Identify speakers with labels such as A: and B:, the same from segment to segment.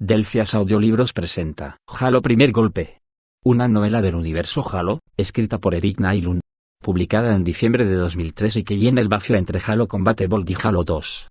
A: Delphias Audiolibros presenta Halo Primer Golpe. Una novela del universo Halo, escrita por Eric Nylund. Publicada en diciembre de 2003 y que llena el vacío entre Halo Combat Evolved y Halo 2.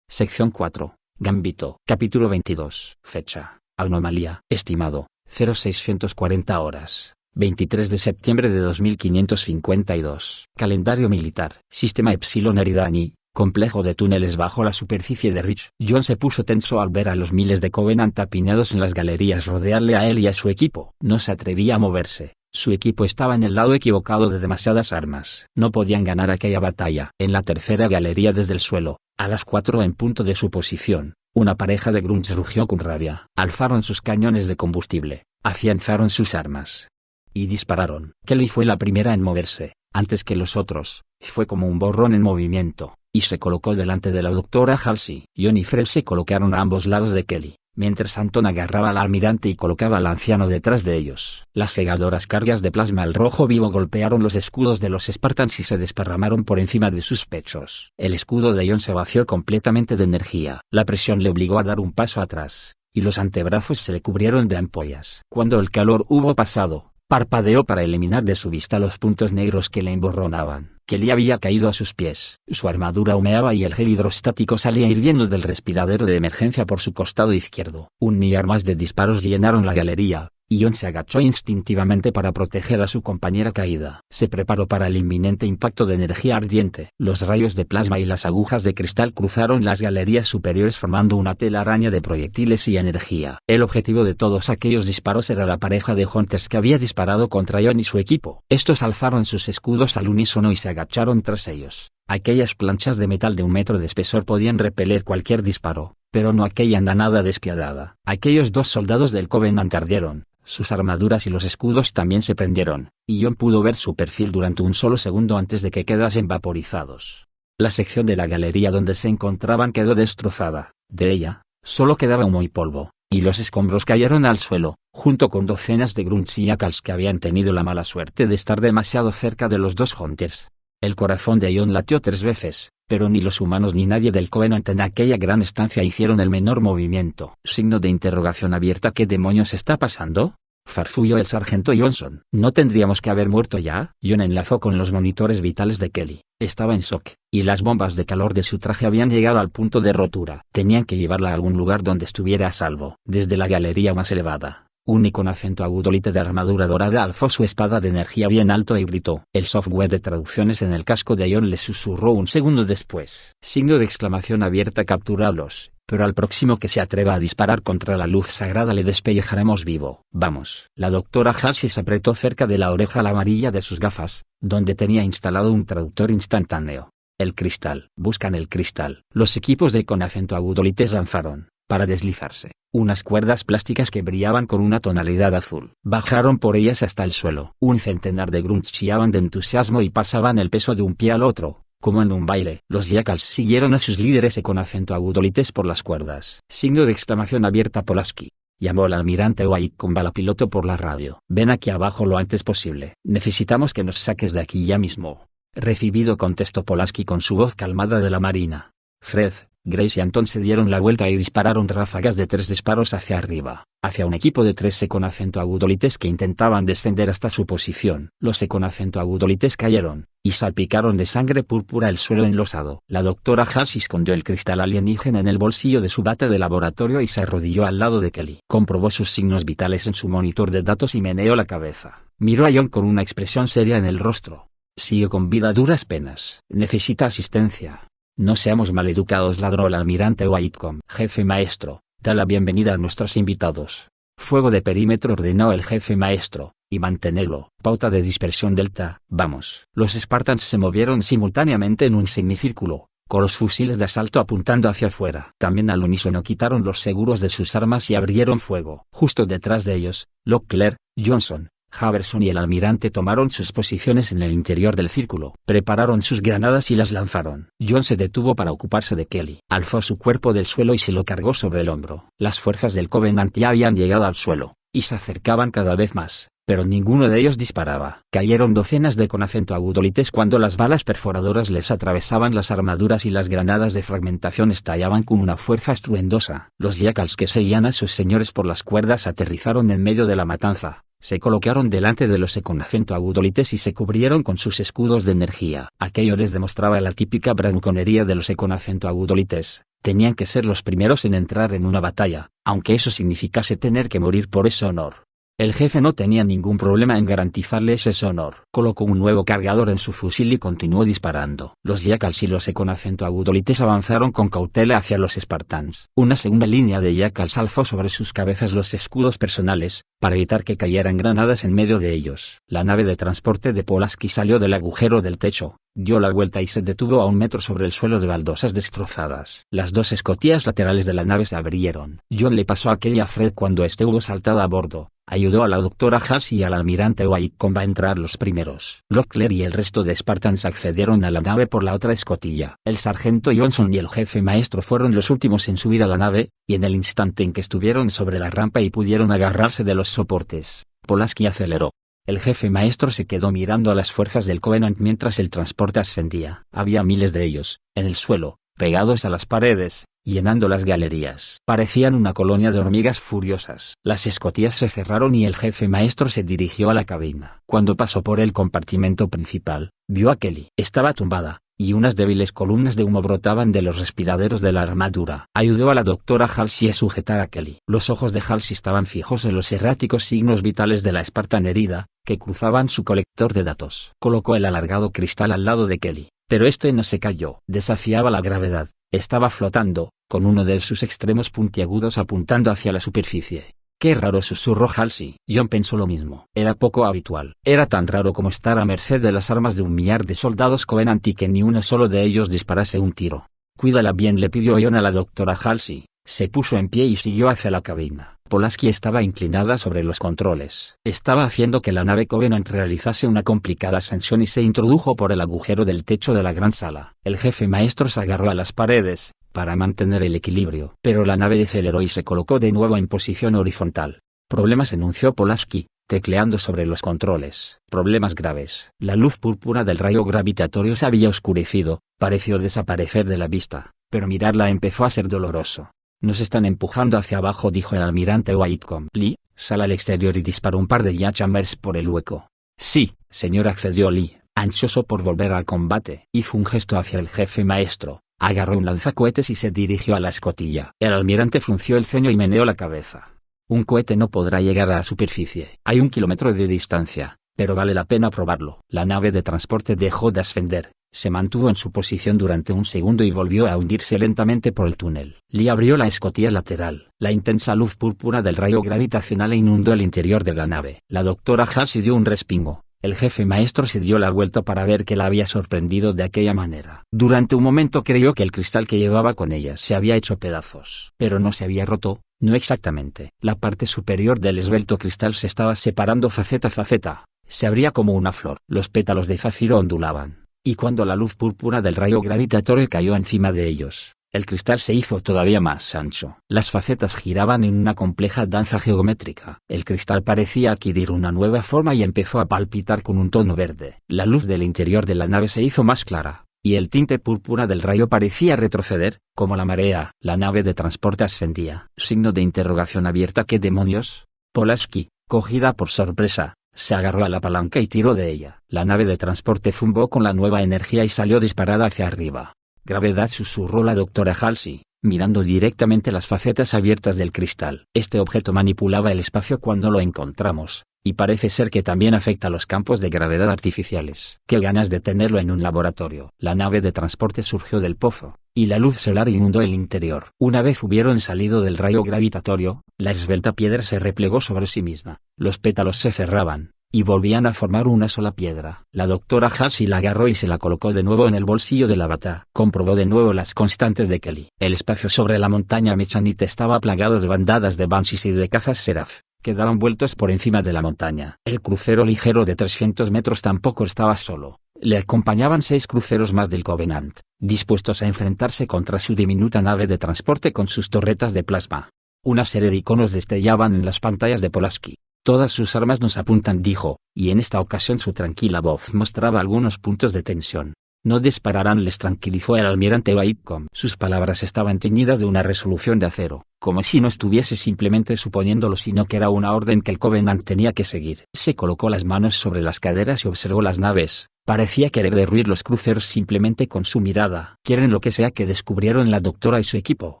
A: Sección 4. Gambito. Capítulo 22. Fecha. Anomalía. Estimado. 0640 horas. 23 de septiembre de 2552. Calendario militar. Sistema Epsilon Eridani. Complejo de túneles bajo la superficie de Reach. John se puso tenso al ver a los miles de Covenant apiñados en las galerías rodearle a él y a su equipo. No se atrevía a moverse. Su equipo estaba en el lado equivocado de demasiadas armas. No podían ganar aquella batalla. En la tercera galería desde el suelo, a las 4 en punto de su posición, una pareja de grunts rugió con rabia. Alzaron sus cañones de combustible, afianzaron sus armas y dispararon. Kelly fue la primera en moverse, antes que los otros. Fue como un borrón en movimiento, y se colocó delante de la doctora Halsey. John y Fred se colocaron a ambos lados de Kelly, mientras Anton agarraba al almirante y colocaba al anciano detrás de ellos. Las cegadoras cargas de plasma al rojo vivo golpearon los escudos de los Spartans y se desparramaron por encima de sus pechos. El escudo de John se vació completamente de energía. La presión le obligó a dar un paso atrás, y los antebrazos se le cubrieron de ampollas. Cuando el calor hubo pasado, parpadeó para eliminar de su vista los puntos negros que le emborronaban. Kelly había caído a sus pies. Su armadura humeaba y el gel hidrostático salía hirviendo del respiradero de emergencia por su costado izquierdo. Un millar más de disparos llenaron la galería, y John se agachó instintivamente para proteger a su compañera caída. Se preparó para el inminente impacto de energía ardiente. Los rayos de plasma y las agujas de cristal cruzaron las galerías superiores formando una telaraña de proyectiles y energía. El objetivo de todos aquellos disparos era la pareja de Hunters que había disparado contra John y su equipo. Estos alzaron sus escudos al unísono y se agacharon tras ellos. Aquellas planchas de metal de 1 metro de espesor podían repeler cualquier disparo, pero no aquella andanada despiadada. Aquellos 2 soldados del Covenant ardieron. Sus armaduras y los escudos también se prendieron, y John pudo ver su perfil durante un solo segundo antes de que quedasen vaporizados. La sección de la galería donde se encontraban quedó destrozada. De ella, solo quedaba humo y polvo, y los escombros cayeron al suelo, junto con docenas de grunts y jackals que habían tenido la mala suerte de estar demasiado cerca de los 2 Hunters. El corazón de John latió 3 veces, pero ni los humanos ni nadie del Covenant en aquella gran estancia hicieron el menor movimiento. Signo de interrogación abierta. ¿Qué demonios está pasando?, farfulló el sargento Johnson. ¿No tendríamos que haber muerto ya? John enlazó con los monitores vitales de Kelly. Estaba en shock, y las bombas de calor de su traje habían llegado al punto de rotura. Tenían que llevarla a algún lugar donde estuviera a salvo. Desde la galería más elevada, un con acento agudolite de armadura dorada alzó su espada de energía bien alto y gritó. El software de traducciones en el casco de John le susurró un segundo después. Signo de exclamación abierta. Capturalos, pero al próximo que se atreva a disparar contra la luz sagrada le despellejaremos vivo. Vamos. La doctora Halsey se apretó cerca de la oreja la amarilla de sus gafas, donde tenía instalado un traductor instantáneo. El cristal. Buscan el cristal. Los equipos de con acento agudolite lanzaron, para deslizarse, unas cuerdas plásticas que brillaban con una tonalidad azul. Bajaron por ellas hasta el suelo. Un centenar de grunts chillaban de entusiasmo y pasaban el peso de un pie al otro, como en un baile. Los jackals siguieron a sus líderes con acento agudolites por las cuerdas. Signo de exclamación abierta. Pulaski llamó al almirante White con balapiloto por la radio. Ven aquí abajo lo antes posible. Necesitamos que nos saques de aquí ya mismo. Recibido, contestó Pulaski con su voz calmada de la marina. Fred, Grace y Anton se dieron la vuelta y dispararon ráfagas de 3 disparos hacia arriba, hacia un equipo de 3 con acento agudolites que intentaban descender hasta su posición. Los con acento agudolites cayeron, y salpicaron de sangre púrpura el suelo enlosado. La doctora Halsey escondió el cristal alienígena en el bolsillo de su bata de laboratorio y se arrodilló al lado de Kelly. Comprobó sus signos vitales en su monitor de datos y meneó la cabeza. Miró a John con una expresión seria en el rostro. Sigue con vida a duras penas. Necesita asistencia. No seamos maleducados, ladró el almirante Whitcomb. Jefe maestro, da la bienvenida a nuestros invitados. Fuego de perímetro, ordenó el jefe maestro, y mantenerlo. Pauta de dispersión delta. Vamos. Los Spartans se movieron simultáneamente en un semicírculo, con los fusiles de asalto apuntando hacia afuera. También al unísono quitaron los seguros de sus armas y abrieron fuego. Justo detrás de ellos, Locklear, Johnson, Haverson y el almirante tomaron sus posiciones en el interior del círculo. Prepararon sus granadas y las lanzaron. John se detuvo para ocuparse de Kelly. Alzó su cuerpo del suelo y se lo cargó sobre el hombro. Las fuerzas del Covenant ya habían llegado al suelo, y se acercaban cada vez más. pero ninguno de ellos disparaba. Cayeron docenas de con acento agudolites cuando las balas perforadoras les atravesaban las armaduras y las granadas de fragmentación estallaban con una fuerza estruendosa. Los Jackals que seguían a sus señores por las cuerdas aterrizaron en medio de la matanza. Se colocaron delante de los con acento agudolites y se cubrieron con sus escudos de energía. Aquello les demostraba la típica bravuconería de los con acento agudolites. Tenían que ser los primeros en entrar en una batalla, aunque eso significase tener que morir por ese honor. El jefe no tenía ningún problema en garantizarle ese honor. Colocó un nuevo cargador en su fusil y continuó disparando. Los Jackals y los con acento agudolites avanzaron con cautela hacia los Spartans. Una segunda línea de Jackals alzó sobre sus cabezas los escudos personales, para evitar que cayeran granadas en medio de ellos. La nave de transporte de Pulaski salió del agujero del techo, dio la vuelta y se detuvo a 1 metro sobre el suelo de baldosas destrozadas. Las dos escotillas laterales de la nave se abrieron. John le pasó a Kelly a Fred cuando este hubo saltado a bordo. Ayudó a la doctora Halsey y al almirante Whitcomb a entrar los primeros. Locklear y el resto de Spartans accedieron a la nave por la otra escotilla. El sargento Johnson y el jefe maestro fueron los últimos en subir a la nave, y en el instante en que estuvieron sobre la rampa y pudieron agarrarse de los soportes, Pulaski aceleró. El jefe maestro se quedó mirando a las fuerzas del Covenant mientras el transporte ascendía. Había miles de ellos, en el suelo, pegados a las paredes, llenando las galerías. Parecían una colonia de hormigas furiosas. Las escotillas se cerraron y el jefe maestro se dirigió a la cabina. Cuando pasó por el compartimento principal, vio a Kelly. Estaba tumbada, y unas débiles columnas de humo brotaban de los respiraderos de la armadura. Ayudó a la doctora Halsey a sujetar a Kelly. Los ojos de Halsey estaban fijos en los erráticos signos vitales de la Spartan herida, que cruzaban su colector de datos. Colocó el alargado cristal al lado de Kelly, pero este no se cayó. Desafiaba la gravedad. Estaba flotando, con uno de sus extremos puntiagudos apuntando hacia la superficie. «Qué raro», susurró Halsey. John pensó lo mismo. Era poco habitual. Era tan raro como estar a merced de las armas de 1 millar de soldados Covenant y que ni uno solo de ellos disparase un tiro. «Cuídala bien», le pidió John a la doctora Halsey. Se puso en pie y siguió hacia la cabina. Pulaski estaba inclinada sobre los controles. Estaba haciendo que la nave Covenant realizase una complicada ascensión y se introdujo por el agujero del techo de la gran sala. El jefe maestro se agarró a las paredes, para mantener el equilibrio. Pero la nave deceleró y se colocó de nuevo en posición horizontal. «Problemas», anunció Pulaski, tecleando sobre los controles. «Problemas graves». La luz púrpura del rayo gravitatorio se había oscurecido, pareció desaparecer de la vista, pero mirarla empezó a ser doloroso. «Nos están empujando hacia abajo», dijo el almirante Whitcomb. «Lee, sal al exterior y disparó un par de Jackhammers por el hueco». «Sí, señor», accedió Lee, ansioso por volver al combate. Hizo un gesto hacia el jefe maestro, agarró un lanzacohetes y se dirigió a la escotilla. El almirante frunció el ceño y meneó la cabeza. «Un cohete no podrá llegar a la superficie. Hay 1 kilómetro de distancia, pero vale la pena probarlo». La nave de transporte dejó de ascender. Se mantuvo en su posición durante 1 segundo y volvió a hundirse lentamente por el túnel. Lee abrió la escotilla lateral. La intensa luz púrpura del rayo gravitacional inundó el interior de la nave. La doctora Halsey dio un respingo. El jefe maestro se dio la vuelta para ver qué la había sorprendido de aquella manera. Durante un momento creyó que el cristal que llevaba con ella se había hecho pedazos. Pero no se había roto, no exactamente. La parte superior del esbelto cristal se estaba separando faceta a faceta. Se abría como una flor. Los pétalos de zafiro ondulaban. Y cuando la luz púrpura del rayo gravitatorio cayó encima de ellos, el cristal se hizo todavía más ancho. Las facetas giraban en una compleja danza geométrica. El cristal parecía adquirir una nueva forma y empezó a palpitar con un tono verde. La luz del interior de la nave se hizo más clara, y el tinte púrpura del rayo parecía retroceder, como la marea. La nave de transporte ascendía. Signo de interrogación abierta. ¿Qué demonios? Pulaski, cogida por sorpresa, se agarró a la palanca y tiró de ella. La nave de transporte zumbó con la nueva energía y salió disparada hacia arriba. «Gravedad», susurró la doctora Halsey, mirando directamente las facetas abiertas del cristal. «Este objeto manipulaba el espacio cuando lo encontramos, y parece ser que también afecta los campos de gravedad artificiales. Qué ganas de tenerlo en un laboratorio». La nave de transporte surgió del pozo, y la luz solar inundó el interior. Una vez hubieron salido del rayo gravitatorio, la esbelta piedra se replegó sobre sí misma. Los pétalos se cerraban, y volvían a formar una sola piedra. La doctora Halsey la agarró y se la colocó de nuevo en el bolsillo de la bata. Comprobó de nuevo las constantes de Kelly. El espacio sobre la montaña Mechanite estaba plagado de bandadas de Banshees y de cazas Seraph, que daban vueltas por encima de la montaña. El crucero ligero de 300 metros tampoco estaba solo. Le acompañaban 6 cruceros más del Covenant, dispuestos a enfrentarse contra su diminuta nave de transporte con sus torretas de plasma. Una serie de iconos destellaban en las pantallas de Pulaski. Todas sus armas nos apuntan, dijo, y en esta ocasión su tranquila voz mostraba algunos puntos de tensión. No dispararán, les tranquilizó el almirante Whitcomb. Sus palabras estaban teñidas de una resolución de acero, como si no estuviese simplemente suponiéndolo, sino que era una orden que el Covenant tenía que seguir. Se colocó las manos sobre las caderas y observó las naves. Parecía querer derruir los cruceros simplemente con su mirada. Quieren lo que sea que descubrieron la doctora y su equipo.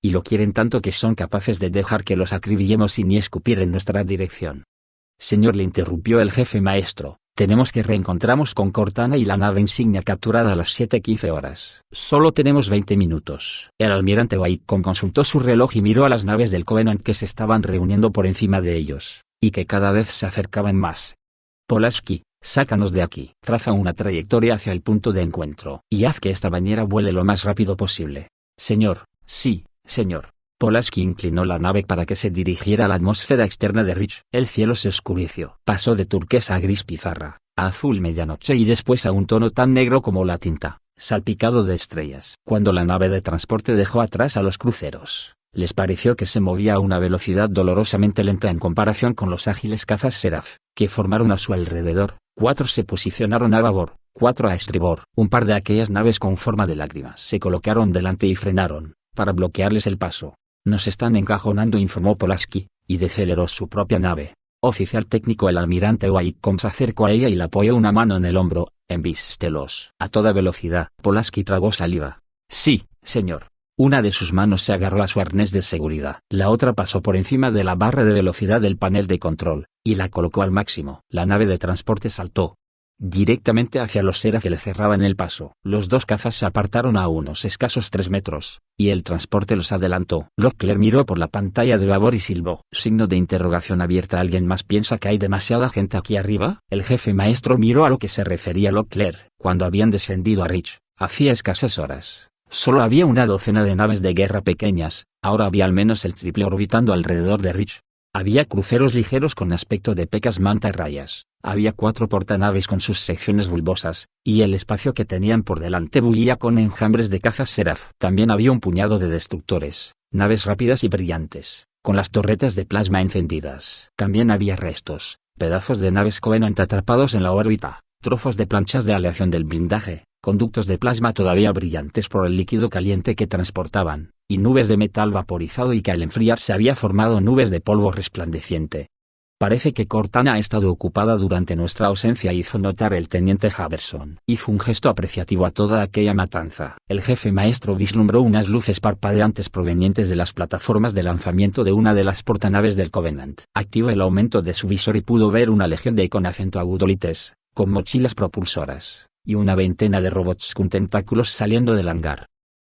A: Y lo quieren tanto que son capaces de dejar que los acribillemos sin ni escupir en nuestra dirección. Señor, le interrumpió el jefe maestro, tenemos que reencontrarnos con Cortana y la nave insignia capturada a las 7:15 horas. Solo tenemos 20 minutos. El almirante Whitcomb consultó su reloj y miró a las naves del Covenant que se estaban reuniendo por encima de ellos, y que cada vez se acercaban más. Pulaski, sácanos de aquí. Traza una trayectoria hacia el punto de encuentro, y haz que esta bañera vuele lo más rápido posible. Señor, sí, señor. Pulaski inclinó la nave para que se dirigiera a la atmósfera externa de Rich. El cielo se oscureció. Pasó de turquesa a gris pizarra, a azul medianoche y después a un tono tan negro como la tinta, salpicado de estrellas. Cuando la nave de transporte dejó atrás a los cruceros, les pareció que se movía a una velocidad dolorosamente lenta en comparación con los ágiles cazas Seraph, que formaron a su alrededor. 4 se posicionaron a babor, 4 a estribor. Un par de aquellas naves con forma de lágrimas se colocaron delante y frenaron, para bloquearles el paso. Nos están encajonando, informó Pulaski, y deceleró su propia nave. Oficial técnico. El almirante Whitcomb se acercó a ella y le apoyó una mano en el hombro. Embístelos. A toda velocidad. Pulaski tragó saliva. Sí, señor. Una de sus manos se agarró a su arnés de seguridad. La otra pasó por encima de la barra de velocidad del panel de control, y la colocó al máximo. La nave de transporte saltó directamente hacia los Seraph que le cerraban el paso. Los dos cazas se apartaron a unos escasos 3 metros, y el transporte los adelantó. Locklear miró por la pantalla de babor y silbó. Signo de interrogación abierta. ¿Alguien más piensa que hay demasiada gente aquí arriba? El jefe maestro miró a lo que se refería Locklear. Cuando habían descendido a Rich, hacía escasas horas, solo había una docena de naves de guerra pequeñas. Ahora había al menos el triple orbitando alrededor de Rich. Había cruceros ligeros con aspecto de pecas mantarrayas, había 4 portanaves con sus secciones bulbosas, y el espacio que tenían por delante bullía con enjambres de cazas Seraph. También había un puñado de destructores, naves rápidas y brillantes, con las torretas de plasma encendidas. También había restos, pedazos de naves Covenant atrapados en la órbita, trozos de planchas de aleación del blindaje, conductos de plasma todavía brillantes por el líquido caliente que transportaban, y nubes de metal vaporizado y que al enfriarse había formado nubes de polvo resplandeciente. Parece que Cortana ha estado ocupada durante nuestra ausencia, hizo notar el teniente Haverson. Hizo un gesto apreciativo a toda aquella matanza. El jefe maestro vislumbró unas luces parpadeantes provenientes de las plataformas de lanzamiento de una de las portanaves del Covenant. Activó el aumento de su visor y pudo ver una legión de con acento agudolites, con mochilas propulsoras, y una veintena de robots con tentáculos saliendo del hangar.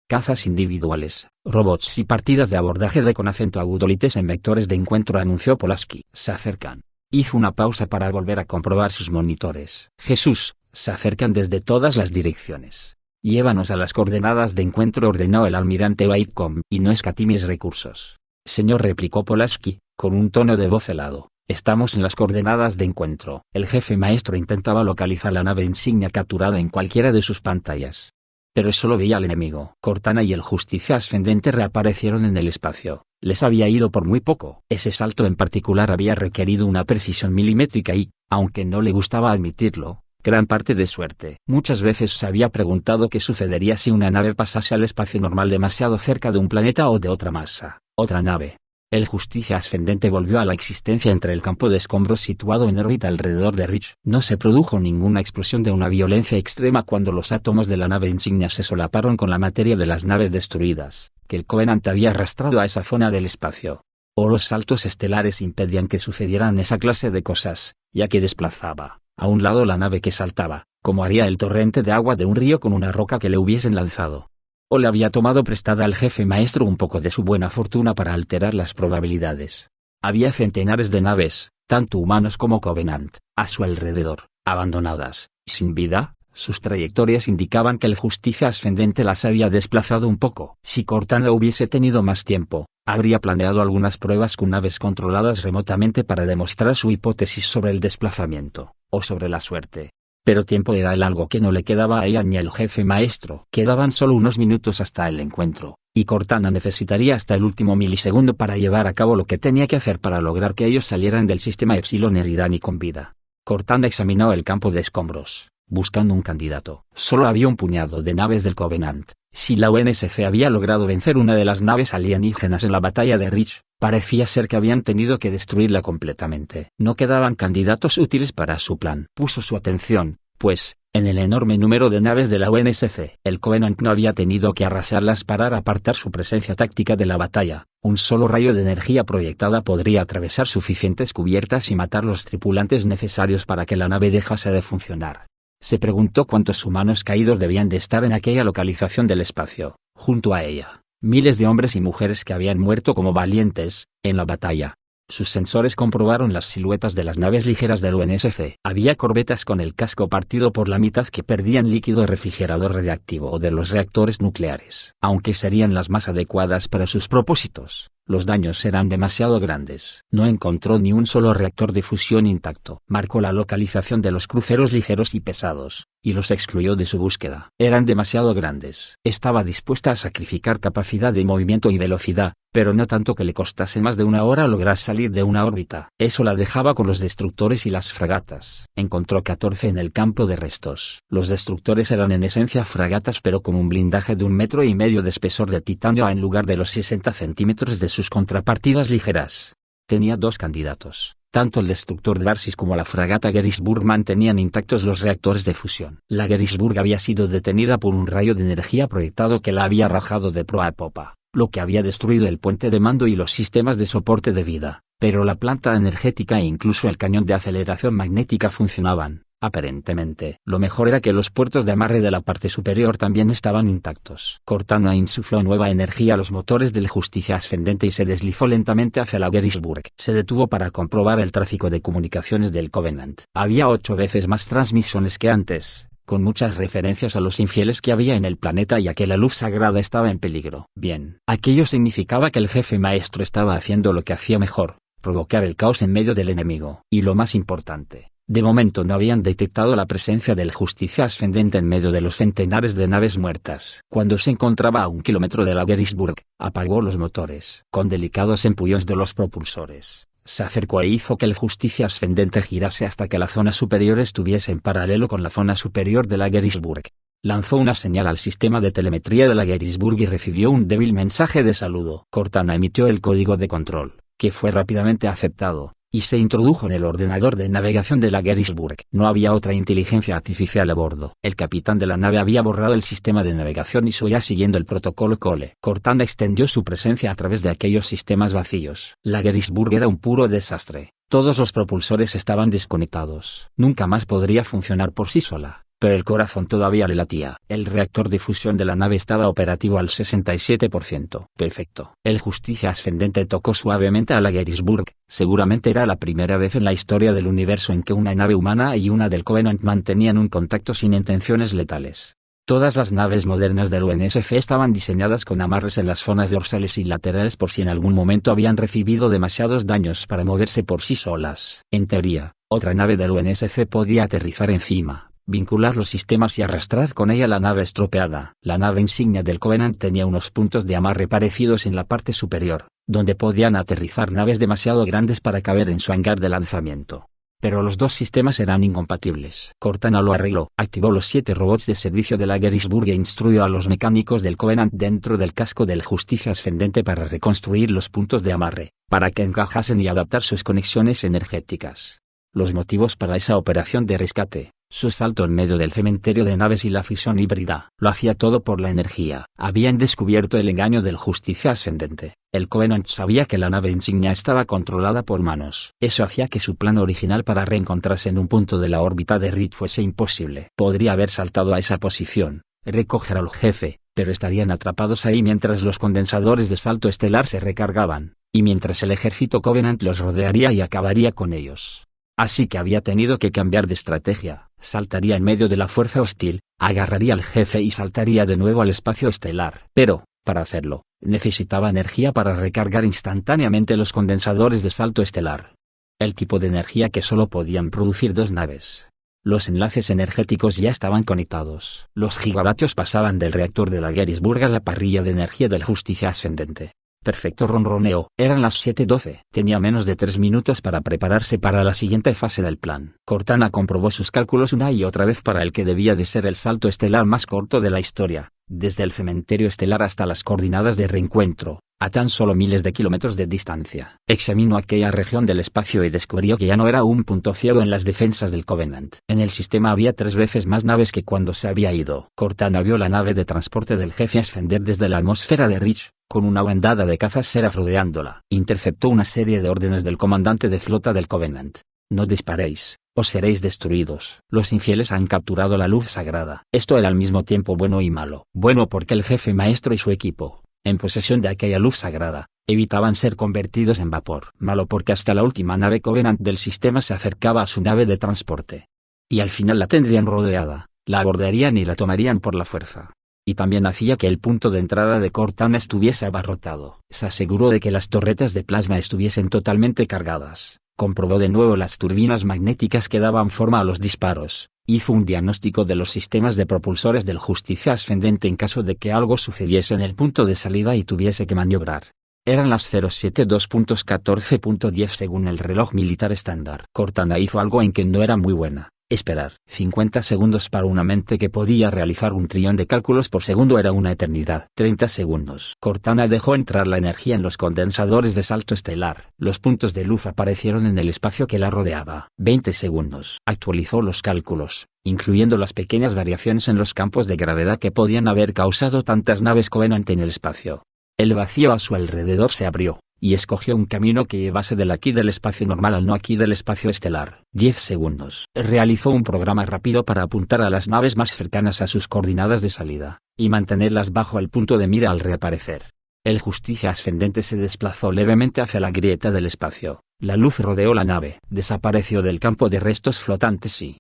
A: Cazas individuales, robots y partidas de abordaje de con acento agudolites en vectores de encuentro, anunció Pulaski. Se acercan. Hizo una pausa para volver a comprobar sus monitores. Jesús, se acercan desde todas las direcciones. Llévanos a las coordenadas de encuentro, ordenó el almirante Whitcomb, y no escatimes recursos. Señor, replicó Pulaski, con un tono de voz helado. Estamos en las coordenadas de encuentro. El jefe maestro intentaba localizar la nave insignia capturada en cualquiera de sus pantallas, pero solo veía al enemigo. Cortana y el Justicia Ascendente reaparecieron en el espacio. Les había ido por muy poco. Ese salto en particular había requerido una precisión milimétrica y, aunque no le gustaba admitirlo, gran parte de suerte. Muchas veces se había preguntado qué sucedería si una nave pasase al espacio normal demasiado cerca de un planeta o de otra masa. Otra nave. El Justicia Ascendente volvió a la existencia entre el campo de escombros situado en órbita alrededor de Rich. No se produjo ninguna explosión de una violencia extrema cuando los átomos de la nave insignia se solaparon con la materia de las naves destruidas, que el Covenant había arrastrado a esa zona del espacio. O los saltos estelares impedían que sucedieran esa clase de cosas, ya que desplazaba, a un lado la nave que saltaba, como haría el torrente de agua de un río con una roca que le hubiesen lanzado. O le había tomado prestada al jefe maestro un poco de su buena fortuna para alterar las probabilidades. Había centenares de naves, tanto humanos como Covenant, a su alrededor, abandonadas, sin vida. Sus trayectorias indicaban que el Justicia Ascendente las había desplazado un poco. Si Cortana hubiese tenido más tiempo, habría planeado algunas pruebas con naves controladas remotamente para demostrar su hipótesis sobre el desplazamiento, o sobre la suerte. Pero tiempo era el algo que no le quedaba a ella ni al jefe maestro. Quedaban solo unos minutos hasta el encuentro, y Cortana necesitaría hasta el último milisegundo para llevar a cabo lo que tenía que hacer para lograr que ellos salieran del sistema Epsilon Eridani con vida. Cortana examinó el campo de escombros, buscando un candidato. Solo había un puñado de naves del Covenant. Si la UNSC había logrado vencer una de las naves alienígenas en la batalla de Reach, parecía ser que habían tenido que destruirla completamente. No quedaban candidatos útiles para su plan. Puso su atención, pues, en el enorme número de naves de la UNSC. El Covenant no había tenido que arrasarlas para apartar su presencia táctica de la batalla. Un solo rayo de energía proyectada podría atravesar suficientes cubiertas y matar los tripulantes necesarios para que la nave dejase de funcionar. Se preguntó cuántos humanos caídos debían de estar en aquella localización del espacio, junto a ella. Miles de hombres y mujeres que habían muerto como valientes, en la batalla. Sus sensores comprobaron las siluetas de las naves ligeras del UNSC. Había corbetas con el casco partido por la mitad que perdían líquido refrigerador radiactivo de los reactores nucleares. Aunque serían las más adecuadas para sus propósitos, los daños eran demasiado grandes. No encontró ni un solo reactor de fusión intacto. Marcó la localización de los cruceros ligeros y pesados, y los excluyó de su búsqueda. Eran demasiado grandes. Estaba dispuesta a sacrificar capacidad de movimiento y velocidad, pero no tanto que le costase más de una hora lograr salir de una órbita. Eso la dejaba con los destructores y las fragatas. Encontró 14 en el campo de restos. Los destructores eran en esencia fragatas pero con un blindaje de 1,5 metros de espesor de titanio en lugar de los 60 centímetros de sus contrapartidas ligeras. Tenía dos candidatos. Tanto el destructor Darcis como la fragata Gettysburg mantenían intactos los reactores de fusión. La Gettysburg había sido detenida por un rayo de energía proyectado que la había rajado de proa a popa, lo que había destruido el puente de mando y los sistemas de soporte de vida, pero la planta energética e incluso el cañón de aceleración magnética funcionaban. Aparentemente, lo mejor era que los puertos de amarre de la parte superior también estaban intactos. Cortana insufló nueva energía a los motores del Justicia Ascendente y se deslizó lentamente hacia la Gettysburg. Se detuvo para comprobar el tráfico de comunicaciones del Covenant. Había 8 veces más transmisiones que antes, con muchas referencias a los infieles que había en el planeta y a que la luz sagrada estaba en peligro. Bien, aquello significaba que el jefe maestro estaba haciendo lo que hacía mejor, provocar el caos en medio del enemigo. Y lo más importante, de momento no habían detectado la presencia del Justicia Ascendente en medio de los centenares de naves muertas. Cuando se encontraba a 1 kilómetro de la Gettysburg, apagó los motores. Con delicados empujos de los propulsores, se acercó e hizo que el Justicia Ascendente girase hasta que la zona superior estuviese en paralelo con la zona superior de la Gettysburg. Lanzó una señal al sistema de telemetría de la Gettysburg y recibió un débil mensaje de saludo. Cortana emitió el código de control, que fue rápidamente aceptado, y se introdujo en el ordenador de navegación de la Gettysburg. No había otra inteligencia artificial a bordo. El capitán de la nave había borrado el sistema de navegación y seguía siguiendo el protocolo Cole. Cortana extendió su presencia a través de aquellos sistemas vacíos. La Gettysburg era un puro desastre. Todos los propulsores estaban desconectados. Nunca más podría funcionar por sí sola, pero el corazón todavía le latía. El reactor de fusión de la nave estaba operativo al 67%. Perfecto. El Justicia Ascendente tocó suavemente a la Gettysburg. Seguramente era la primera vez en la historia del universo en que una nave humana y una del Covenant mantenían un contacto sin intenciones letales. Todas las naves modernas del UNSC estaban diseñadas con amarres en las zonas dorsales y laterales por si en algún momento habían recibido demasiados daños para moverse por sí solas. En teoría, otra nave del UNSC podía aterrizar encima, vincular los sistemas y arrastrar con ella la nave estropeada. La nave insignia del Covenant tenía unos puntos de amarre parecidos en la parte superior, donde podían aterrizar naves demasiado grandes para caber en su hangar de lanzamiento. Pero los dos sistemas eran incompatibles. Cortana lo arregló. Activó los 7 robots de servicio de la Gettysburg e instruyó a los mecánicos del Covenant dentro del casco del Justicia Ascendente para reconstruir los puntos de amarre, para que encajasen y adaptar sus conexiones energéticas. Los motivos para esa operación de rescate: su salto en medio del cementerio de naves y la fisión híbrida. Lo hacía todo por la energía. Habían descubierto el engaño del Justicia Ascendente. El Covenant sabía que la nave insignia estaba controlada por humanos. Eso hacía que su plan original para reencontrarse en un punto de la órbita de Reed fuese imposible. Podría haber saltado a esa posición, recoger al jefe, pero estarían atrapados ahí mientras los condensadores de salto estelar se recargaban, y mientras el ejército Covenant los rodearía y acabaría con ellos. Así que había tenido que cambiar de estrategia. Saltaría en medio de la fuerza hostil, agarraría al jefe y saltaría de nuevo al espacio estelar. Pero, para hacerlo, necesitaba energía para recargar instantáneamente los condensadores de salto estelar. El tipo de energía que solo podían producir 2 naves. Los enlaces energéticos ya estaban conectados. Los gigavatios pasaban del reactor de la Gettysburg a la parrilla de energía del Justicia Ascendente. Perfecto ronroneo. Eran las 7:12. Tenía menos de 3 minutos para prepararse para la siguiente fase del plan. Cortana comprobó sus cálculos una y otra vez para el que debía de ser el salto estelar más corto de la historia, desde el cementerio estelar hasta las coordenadas de reencuentro, a tan solo miles de kilómetros de distancia. Examinó aquella región del espacio y descubrió que ya no era un punto ciego en las defensas del Covenant. En el sistema había 3 veces más naves que cuando se había ido. Cortana vio la nave de transporte del jefe ascender desde la atmósfera de Rich, con una bandada de cazas Seraph rodeándola. Interceptó una serie de órdenes del comandante de flota del Covenant. No disparéis, o seréis destruidos. Los infieles han capturado la luz sagrada. Esto era al mismo tiempo bueno y malo. Bueno porque el jefe maestro y su equipo, en posesión de aquella luz sagrada, evitaban ser convertidos en vapor. Malo porque hasta la última nave Covenant del sistema se acercaba a su nave de transporte. Y al final la tendrían rodeada, la abordarían y la tomarían por la fuerza. Y también hacía que el punto de entrada de Cortana estuviese abarrotado. Se aseguró de que las torretas de plasma estuviesen totalmente cargadas. Comprobó de nuevo las turbinas magnéticas que daban forma a los disparos. Hizo un diagnóstico de los sistemas de propulsores del Justicia Ascendente en caso de que algo sucediese en el punto de salida y tuviese que maniobrar. Eran las 072.14.10 según el reloj militar estándar. Cortana hizo algo en que no era muy buena. Esperar. 50 segundos para una mente que podía realizar un trillón de cálculos por segundo era una eternidad. 30 segundos. Cortana dejó entrar la energía en los condensadores de salto estelar. Los puntos de luz aparecieron en el espacio que la rodeaba. 20 segundos. Actualizó los cálculos, incluyendo las pequeñas variaciones en los campos de gravedad que podían haber causado tantas naves Covenant en el espacio. El vacío a su alrededor se abrió, y escogió un camino que llevase del aquí del espacio normal al no aquí del espacio estelar. 10 segundos. Realizó un programa rápido para apuntar a las naves más cercanas a sus coordenadas de salida, y mantenerlas bajo el punto de mira al reaparecer. El Justicia Ascendente se desplazó levemente hacia la grieta del espacio. La luz rodeó la nave. Desapareció del campo de restos flotantes y,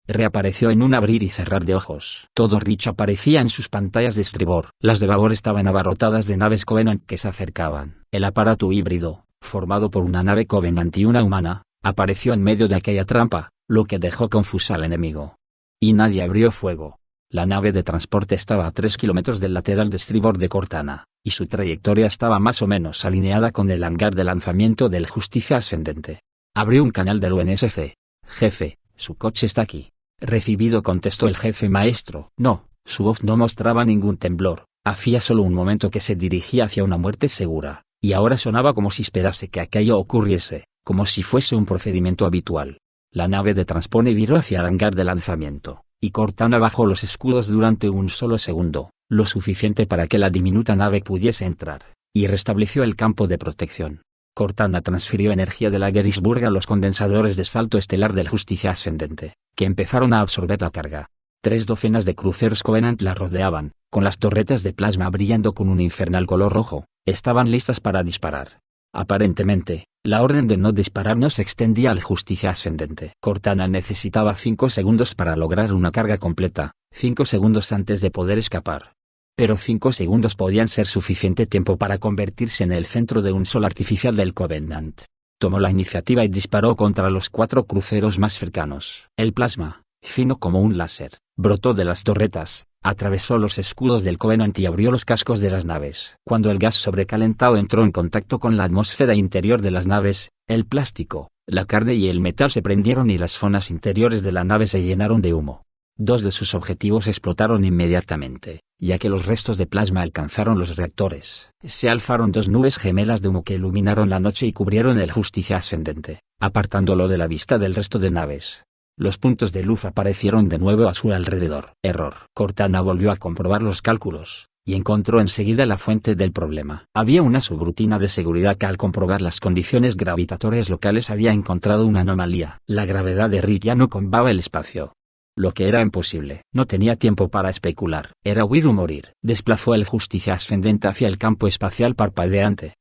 A: reapareció en un abrir y cerrar de ojos. Todo Rich aparecía en sus pantallas de estribor. Las de babor estaban abarrotadas de naves Covenant que se acercaban. El aparato híbrido, formado por una nave Covenant y una humana, apareció en medio de aquella trampa, lo que dejó confusa al enemigo. Y nadie abrió fuego. La nave de transporte estaba a 3 kilómetros del lateral de estribor de Cortana, y su trayectoria estaba más o menos alineada con el hangar de lanzamiento del Justicia Ascendente. Abrió un canal del UNSC. Jefe, su coche está aquí. Recibido, contestó el jefe maestro. No, su voz no mostraba ningún temblor. Hacía solo un momento que se dirigía hacia una muerte segura, y ahora sonaba como si esperase que aquello ocurriese, como si fuese un procedimiento habitual. La nave de transpone viró hacia el hangar de lanzamiento, y Cortana bajó los escudos durante un solo segundo, lo suficiente para que la diminuta nave pudiese entrar, y restableció el campo de protección. Cortana transfirió energía de la Gettysburg a los condensadores de salto estelar del Justicia Ascendente, que empezaron a absorber la carga. 3 docenas de cruceros Covenant la rodeaban, con las torretas de plasma brillando con un infernal color rojo. Estaban listas para disparar. Aparentemente, la orden de no disparar no se extendía al Justicia Ascendente. Cortana necesitaba 5 segundos para lograr una carga completa, 5 segundos antes de poder escapar. Pero 5 segundos podían ser suficiente tiempo para convertirse en el centro de un sol artificial del Covenant. Tomó la iniciativa y disparó contra los 4 cruceros más cercanos. El plasma, fino como un láser, brotó de las torretas, atravesó los escudos del Covenant y abrió los cascos de las naves. Cuando el gas sobrecalentado entró en contacto con la atmósfera interior de las naves, el plástico, la carne y el metal se prendieron y las zonas interiores de la nave se llenaron de humo. 2 de sus objetivos explotaron inmediatamente, ya que los restos de plasma alcanzaron los reactores. Se alzaron 2 nubes gemelas de humo que iluminaron la noche y cubrieron el Justicia Ascendente, apartándolo de la vista del resto de naves. Los puntos de luz aparecieron de nuevo a su alrededor. Error. Cortana volvió a comprobar los cálculos, y encontró enseguida la fuente del problema. Había una subrutina de seguridad que al comprobar las condiciones gravitatorias locales había encontrado una anomalía. La gravedad de Rick ya no combaba el espacio. Lo que era imposible. No tenía tiempo para especular. Era huir o morir. Desplazó el Justicia Ascendente hacia el campo espacial parpadeante.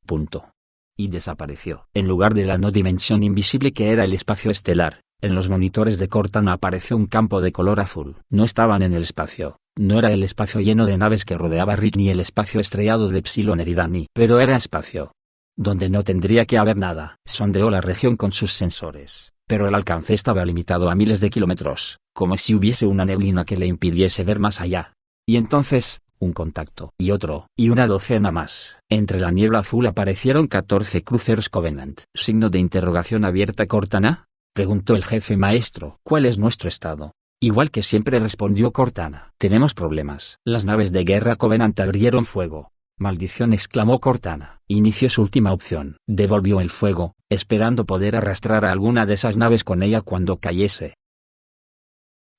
A: Y desapareció. En lugar de la no dimensión invisible que era el espacio estelar, en los monitores de Cortana apareció un campo de color azul. No estaban en el espacio. No era el espacio lleno de naves que rodeaba a Rick ni el espacio estrellado de Epsilon Eridani. Pero era espacio donde no tendría que haber nada. Sondeó la región con sus sensores. pero el alcance estaba limitado a miles de kilómetros, como si hubiese una neblina que le impidiese ver más allá. Y entonces, un contacto, y otro, y una docena más. Entre la niebla azul aparecieron 14 cruceros Covenant. Signo de interrogación abierta. ¿Cortana?, preguntó el jefe maestro. ¿Cuál es nuestro estado? Igual que siempre, respondió Cortana. Tenemos problemas. Las naves de guerra Covenant abrieron fuego. Maldición, exclamó Cortana. Inició su última opción. Devolvió el fuego, esperando poder arrastrar a alguna de esas naves con ella cuando cayese.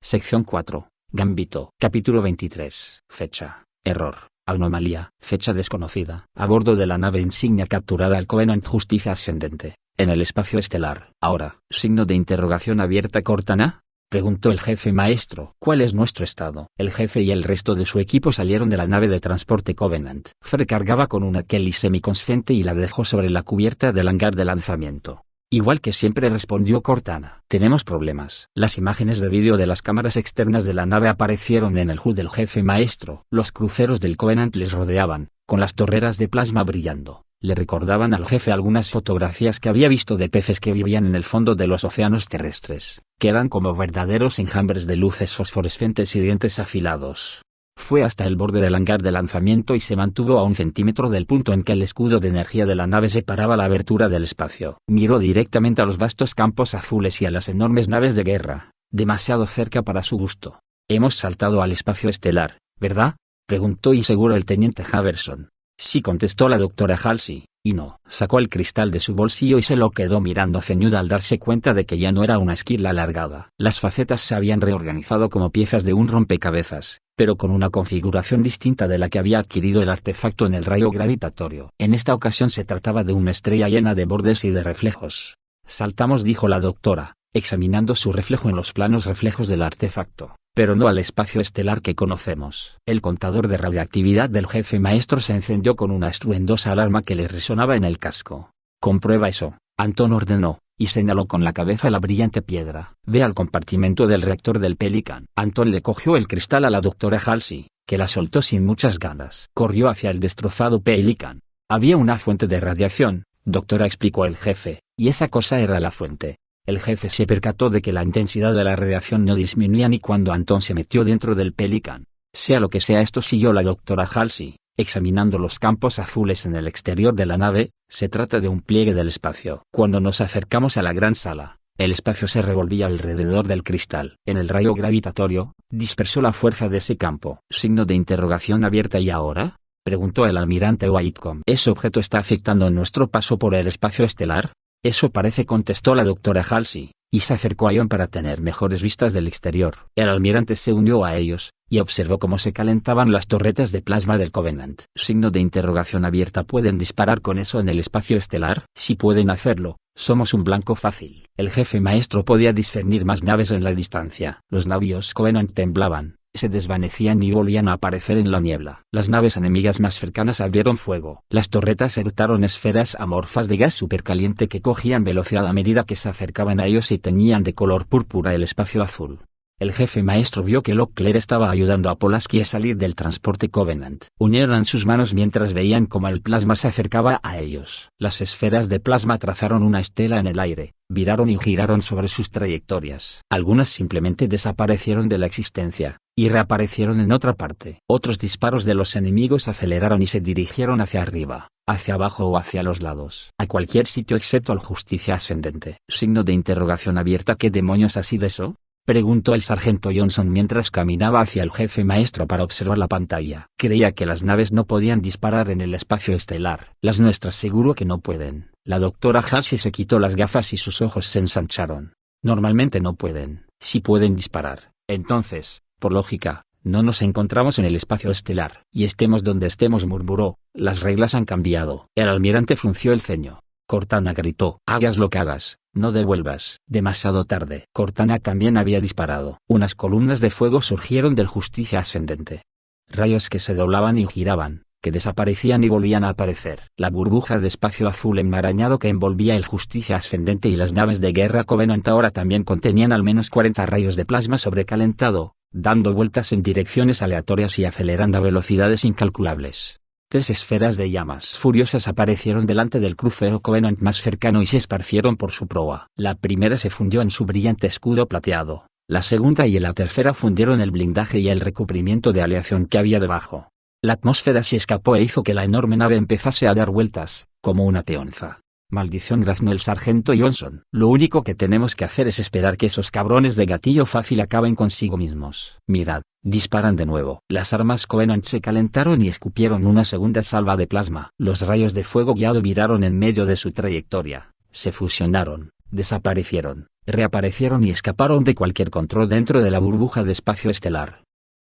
A: Sección 4. Gambito. Capítulo 23. Fecha. Error. Anomalía. Fecha desconocida. A bordo de la nave insignia capturada al Covenant Justicia Ascendente, en el espacio estelar. Ahora. Signo de interrogación abierta. ¿Cortana?, preguntó el jefe maestro. ¿Cuál es nuestro estado? El jefe y el resto de su equipo salieron de la nave de transporte Covenant. Fred cargaba con una Kelly semiconsciente y la dejó sobre la cubierta del hangar de lanzamiento. Igual que siempre, respondió Cortana. Tenemos problemas. Las imágenes de vídeo de las cámaras externas de la nave aparecieron en el HUD del jefe maestro. Los cruceros del Covenant les rodeaban, con las torreras de plasma brillando. Le recordaban al jefe algunas fotografías que había visto de peces que vivían en el fondo de los océanos terrestres, que eran como verdaderos enjambres de luces fosforescentes y dientes afilados. Fue hasta el borde del hangar de lanzamiento y se mantuvo a 1 centímetro del punto en que el escudo de energía de la nave separaba la abertura del espacio. Miró directamente a los vastos campos azules y a las enormes naves de guerra, demasiado cerca para su gusto. Hemos saltado al espacio estelar, ¿verdad?, preguntó inseguro el teniente Haverson. Sí, contestó la doctora Halsey, y no. Sacó el cristal de su bolsillo y se lo quedó mirando ceñuda al darse cuenta de que ya no era una esquila alargada. Las facetas se habían reorganizado como piezas de un rompecabezas, pero con una configuración distinta de la que había adquirido el artefacto en el rayo gravitatorio. En esta ocasión se trataba de una estrella llena de bordes y de reflejos. Saltamos, dijo la doctora, examinando su reflejo en los planos reflejos del artefacto, pero no al espacio estelar que conocemos. El contador de radiactividad del jefe maestro se encendió con una estruendosa alarma que le resonaba en el casco. Comprueba eso, Antón ordenó, y señaló con la cabeza la brillante piedra. Ve al compartimento del reactor del Pelican. Antón le cogió el cristal a la doctora Halsey, que la soltó sin muchas ganas. Corrió hacia el destrozado Pelican. Había una fuente de radiación, doctora, explicó el jefe, y esa cosa era la fuente. El jefe se percató de que la intensidad de la radiación no disminuía ni cuando Antón se metió dentro del Pelican. Sea lo que sea esto, siguió la doctora Halsey, examinando los campos azules en el exterior de la nave, se trata de un pliegue del espacio. Cuando nos acercamos a la gran sala, el espacio se revolvía alrededor del cristal. En el rayo gravitatorio, dispersó la fuerza de ese campo. Signo de interrogación abierta. ¿Y ahora?, preguntó el almirante Whitcomb. ¿Ese objeto está afectando nuestro paso por el espacio estelar? Eso parece, contestó la doctora Halsey, y se acercó a Ion para tener mejores vistas del exterior. El almirante se unió a ellos, y observó cómo se calentaban las torretas de plasma del Covenant. Signo de interrogación abierta. ¿Pueden disparar con eso en el espacio estelar? Si pueden hacerlo, somos un blanco fácil. El jefe maestro podía discernir más naves en la distancia. Los navíos Covenant temblaban, se desvanecían y volvían a aparecer en la niebla. Las naves enemigas más cercanas abrieron fuego. Las torretas eructaron esferas amorfas de gas supercaliente que cogían velocidad a medida que se acercaban a ellos y teñían de color púrpura el espacio azul. El jefe maestro vio que Locklear estaba ayudando a Pulaski a salir del transporte Covenant. Unieron sus manos mientras veían cómo el plasma se acercaba a ellos. Las esferas de plasma trazaron una estela en el aire, viraron y giraron sobre sus trayectorias. Algunas simplemente desaparecieron de la existencia, y reaparecieron en otra parte. Otros disparos de los enemigos aceleraron y se dirigieron hacia arriba, hacia abajo o hacia los lados. A cualquier sitio excepto al Justicia Ascendente. Signo de interrogación abierta. ¿Qué demonios ha sido eso?, preguntó el sargento Johnson mientras caminaba hacia el jefe maestro para observar la pantalla. Creía que las naves no podían disparar en el espacio estelar. Las nuestras seguro que no pueden. La doctora Halsey se quitó las gafas y sus ojos se ensancharon. Normalmente no pueden. Si pueden disparar, entonces, por lógica, no nos encontramos en el espacio estelar. Y estemos donde estemos, murmuró, las reglas han cambiado. El almirante frunció el ceño. Cortana gritó. Hagas lo que hagas, no devuelvas. Demasiado tarde. Cortana también había disparado. Unas columnas de fuego surgieron del Justicia Ascendente. Rayos que se doblaban y giraban, que desaparecían y volvían a aparecer. La burbuja de espacio azul enmarañado que envolvía el Justicia Ascendente y las naves de guerra Covenant ahora también contenían al menos 40 rayos de plasma sobrecalentado, dando vueltas en direcciones aleatorias y acelerando a velocidades incalculables. 3 esferas de llamas furiosas aparecieron delante del crucero Covenant más cercano y se esparcieron por su proa. La primera se fundió en su brillante escudo plateado, la segunda y la tercera fundieron el blindaje y el recubrimiento de aleación que había debajo. La atmósfera se escapó e hizo que la enorme nave empezase a dar vueltas, como una peonza. Maldición, graznó el sargento Johnson. Lo único que tenemos que hacer es esperar que esos cabrones de gatillo fácil acaben consigo mismos. Mirad, disparan de nuevo. Las armas Covenant se calentaron y escupieron una segunda salva de plasma. Los rayos de fuego guiado viraron en medio de su trayectoria. Se fusionaron, desaparecieron, reaparecieron y escaparon de cualquier control dentro de la burbuja de espacio estelar.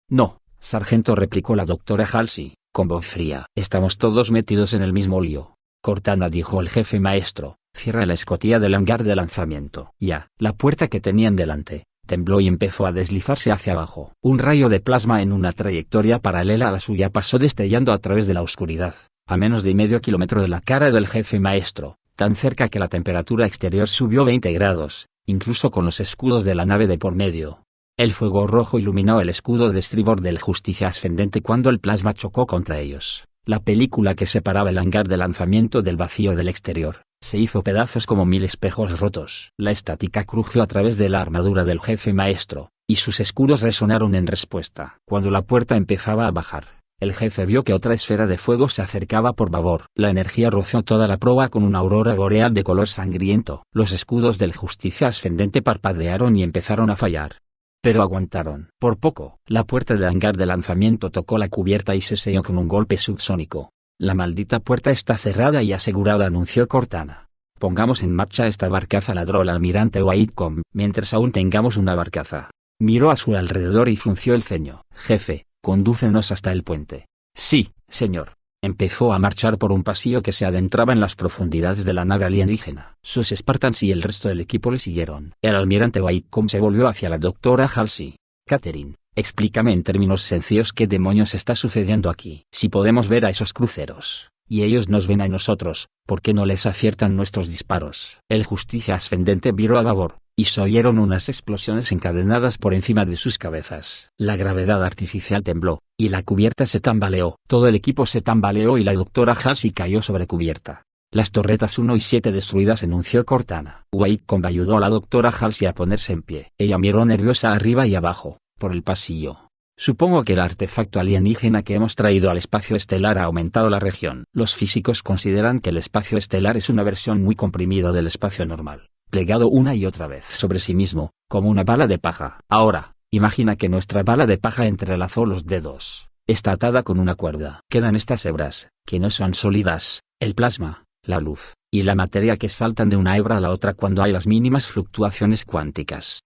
A: No, sargento, replicó la doctora Halsey, con voz fría. Estamos todos metidos en el mismo lío. Cortana, dijo el jefe maestro, cierra la escotilla del hangar de lanzamiento. Ya, la puerta que tenían delante tembló y empezó a deslizarse hacia abajo. Un rayo de plasma en una trayectoria paralela a la suya pasó destellando a través de la oscuridad, a menos de medio kilómetro de la cara del jefe maestro, tan cerca que la temperatura exterior subió 20 grados, incluso con los escudos de la nave de por medio. El fuego rojo iluminó el escudo de estribor del Justicia Ascendente cuando el plasma chocó contra ellos. La película que separaba el hangar de lanzamiento del vacío del exterior se hizo pedazos como 1000 espejos rotos. La estática crujió a través de la armadura del jefe maestro, y sus escudos resonaron en respuesta. Cuando la puerta empezaba a bajar, el jefe vio que otra esfera de fuego se acercaba por babor. La energía roció toda la proa con una aurora boreal de color sangriento. Los escudos del Justicia Ascendente parpadearon y empezaron a fallar. Pero aguantaron. Por poco, la puerta del hangar de lanzamiento tocó la cubierta y se selló con un golpe subsónico. La maldita puerta está cerrada y asegurada, anunció Cortana. Pongamos en marcha esta barcaza, ladró el almirante Whitcomb. Mientras aún tengamos una barcaza. Miró a su alrededor y frunció el ceño. Jefe, condúcenos hasta el puente. Sí, señor. Empezó a marchar por un pasillo que se adentraba en las profundidades de la nave alienígena. Sus Spartans y el resto del equipo le siguieron. El almirante Whitcomb se volvió hacia la doctora Halsey. Catherine, explícame en términos sencillos qué demonios está sucediendo aquí. Si podemos ver a esos cruceros, y ellos nos ven a nosotros, ¿por qué no les aciertan nuestros disparos? El Justicia Ascendente viró a babor, y se oyeron unas explosiones encadenadas por encima de sus cabezas. La gravedad artificial tembló, y la cubierta se tambaleó. Todo el equipo se tambaleó y la doctora Halsey cayó sobre cubierta. Las torretas 1 y 7 destruidas, anunció Cortana. Whitcomb ayudó a la doctora Halsey a ponerse en pie. Ella miró nerviosa arriba y abajo, por el pasillo. Supongo que el artefacto alienígena que hemos traído al espacio estelar ha aumentado la región. Los físicos consideran que el espacio estelar es una versión muy comprimida del espacio normal, plegado una y otra vez sobre sí mismo, como una bala de paja. Ahora, imagina que nuestra bala de paja entrelazó los dedos. Está atada con una cuerda. Quedan estas hebras, que no son sólidas, el plasma, la luz, y la materia que saltan de una hebra a la otra cuando hay las mínimas fluctuaciones cuánticas.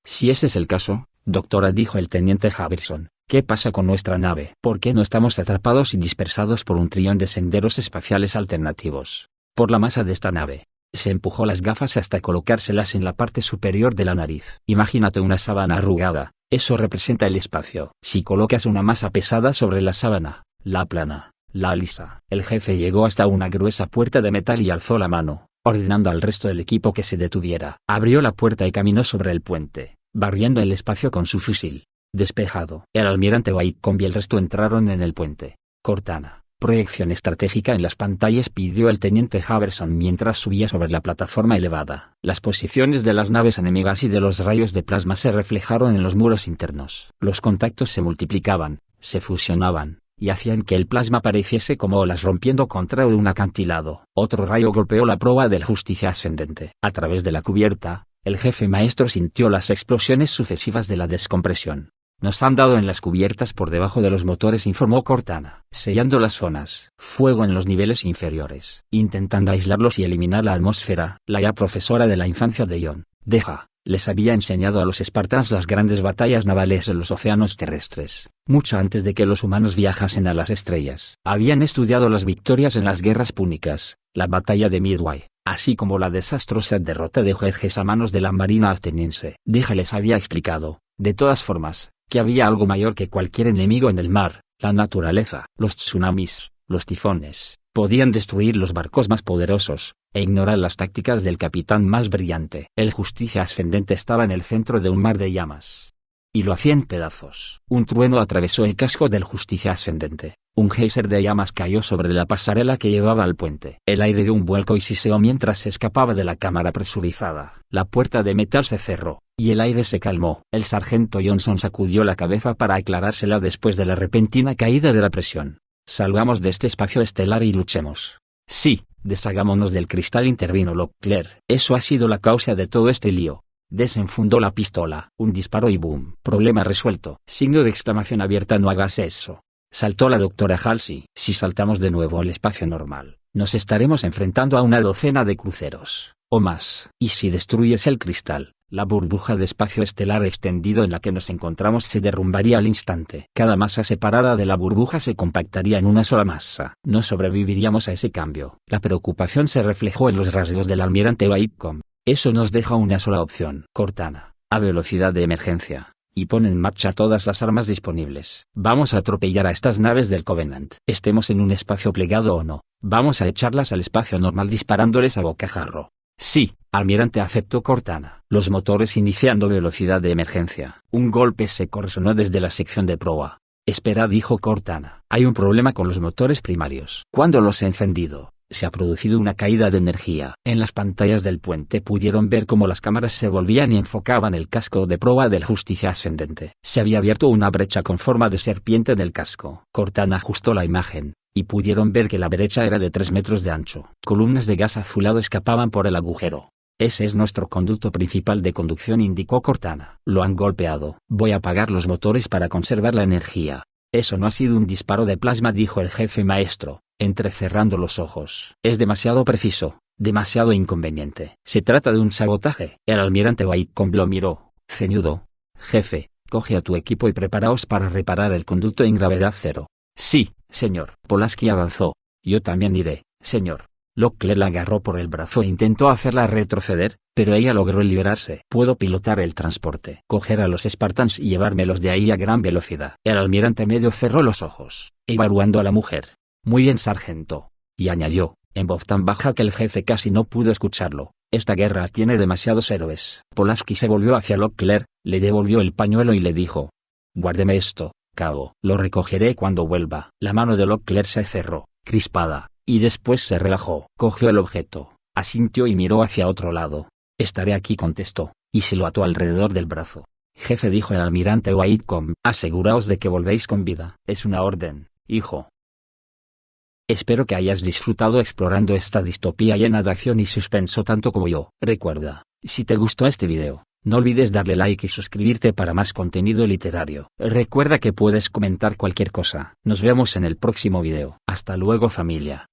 A: Si ese es el caso, doctora, dijo el teniente Haverson, ¿qué pasa con nuestra nave? ¿Por qué no estamos atrapados y dispersados por un trillón de senderos espaciales alternativos? Por la masa de esta nave. Se empujó las gafas hasta colocárselas en la parte superior de la nariz. Imagínate una sábana arrugada, eso representa el espacio. Si colocas una masa pesada sobre la sábana, la plana, la lisa. El jefe llegó hasta una gruesa puerta de metal y alzó la mano, ordenando al resto del equipo que se detuviera. Abrió la puerta y caminó sobre el puente, barriendo el espacio con su fusil. Despejado. El almirante Whitcomb y el resto entraron en el puente. Cortana. Proyección estratégica en las pantallas, pidió el teniente Haverson mientras subía sobre la plataforma elevada. Las posiciones de las naves enemigas y de los rayos de plasma se reflejaron en los muros internos. Los contactos se multiplicaban, se fusionaban, y hacían que el plasma pareciese como olas rompiendo contra un acantilado. Otro rayo golpeó la proa del Justicia Ascendente. A través de la cubierta, el jefe maestro sintió las explosiones sucesivas de la descompresión. Nos han dado en las cubiertas por debajo de los motores, informó Cortana, sellando las zonas. Fuego en los niveles inferiores. Intentando aislarlos y eliminar la atmósfera. La ya profesora de la infancia de John, Deja, les había enseñado a los Spartans las grandes batallas navales en los océanos terrestres, mucho antes de que los humanos viajasen a las estrellas. Habían estudiado las victorias en las guerras púnicas, la batalla de Midway, así como la desastrosa derrota de Jerjes a manos de la marina ateniense. Deja les había explicado, de todas formas, que había algo mayor que cualquier enemigo en el mar, la naturaleza. Los tsunamis, los tifones, podían destruir los barcos más poderosos, e ignorar las tácticas del capitán más brillante. El Justicia Ascendente estaba en el centro de un mar de llamas, y lo hacía en pedazos. Un trueno atravesó el casco del Justicia Ascendente, Un geyser de llamas cayó sobre la pasarela que llevaba al puente. El aire dio un vuelco y siseó mientras se escapaba de la cámara presurizada. La puerta de metal se cerró, y el aire se calmó. El sargento Johnson sacudió la cabeza para aclarársela después de la repentina caída de la presión. Salgamos de este espacio estelar y luchemos. Sí, deshagámonos del cristal, intervino Locklear. Eso ha sido la causa de todo este lío. Desenfundó la pistola. Un disparo y boom. Problema resuelto. Signo de exclamación abierta. No hagas eso. Saltó la doctora Halsey. Si saltamos de nuevo al espacio normal, nos estaremos enfrentando a una docena de cruceros, o más. Y si destruyes el cristal, la burbuja de espacio estelar extendido en la que nos encontramos se derrumbaría al instante. Cada masa separada de la burbuja se compactaría en una sola masa. No sobreviviríamos a ese cambio. La preocupación se reflejó en los rasgos del almirante Whitcomb. Eso nos deja una sola opción. Cortana, a velocidad de emergencia, y pon en marcha todas las armas disponibles. Vamos a atropellar a estas naves del Covenant. Estemos en un espacio plegado o no, vamos a echarlas al espacio normal disparándoles a bocajarro. Sí, almirante, aceptó Cortana. Los motores iniciando velocidad de emergencia. Un golpe seco resonó desde la sección de proa. Espera, dijo Cortana. Hay un problema con los motores primarios. Cuando los he encendido, se ha producido una caída de energía. En las pantallas del puente pudieron ver cómo las cámaras se volvían y enfocaban el casco de proa del Justicia Ascendente. Se había abierto una brecha con forma de serpiente en el casco. Cortana ajustó la imagen, y pudieron ver que la brecha era de 3 metros de ancho. Columnas de gas azulado escapaban por el agujero. Ese es nuestro conducto principal de conducción, indicó Cortana. Lo han golpeado. Voy a apagar los motores para conservar la energía. Eso no ha sido un disparo de plasma, dijo el jefe maestro, entrecerrando los ojos. Es demasiado preciso, demasiado inconveniente. Se trata de un sabotaje. El almirante Whitcomb lo miró, ceñudo. Jefe, coge a tu equipo y preparaos para reparar el conducto en gravedad cero. Sí, señor. Pulaski avanzó. Yo también iré, señor. Locklear la agarró por el brazo e intentó hacerla retroceder, pero ella logró liberarse. Puedo pilotar el transporte, coger a los Spartans y llevármelos de ahí a gran velocidad. El almirante medio cerró los ojos, evaluando a la mujer. Muy bien, sargento. Y añadió, en voz tan baja que el jefe casi no pudo escucharlo, esta guerra tiene demasiados héroes. Pulaski se volvió hacia Locklear, le devolvió el pañuelo y le dijo: guárdeme esto, cabo. Lo recogeré cuando vuelva. La mano de Locklear se cerró, crispada, y después se relajó. Cogió el objeto, asintió y miró hacia otro lado. Estaré aquí, contestó, y se lo ató alrededor del brazo. Jefe, dijo el almirante Whitcomb, aseguraos de que volvéis con vida. Es una orden, hijo. Espero que hayas disfrutado explorando esta distopía llena de acción y suspenso tanto como yo. Recuerda, si te gustó este video, no olvides darle like y suscribirte para más contenido literario. Recuerda que puedes comentar cualquier cosa. Nos vemos en el próximo video. Hasta luego, familia.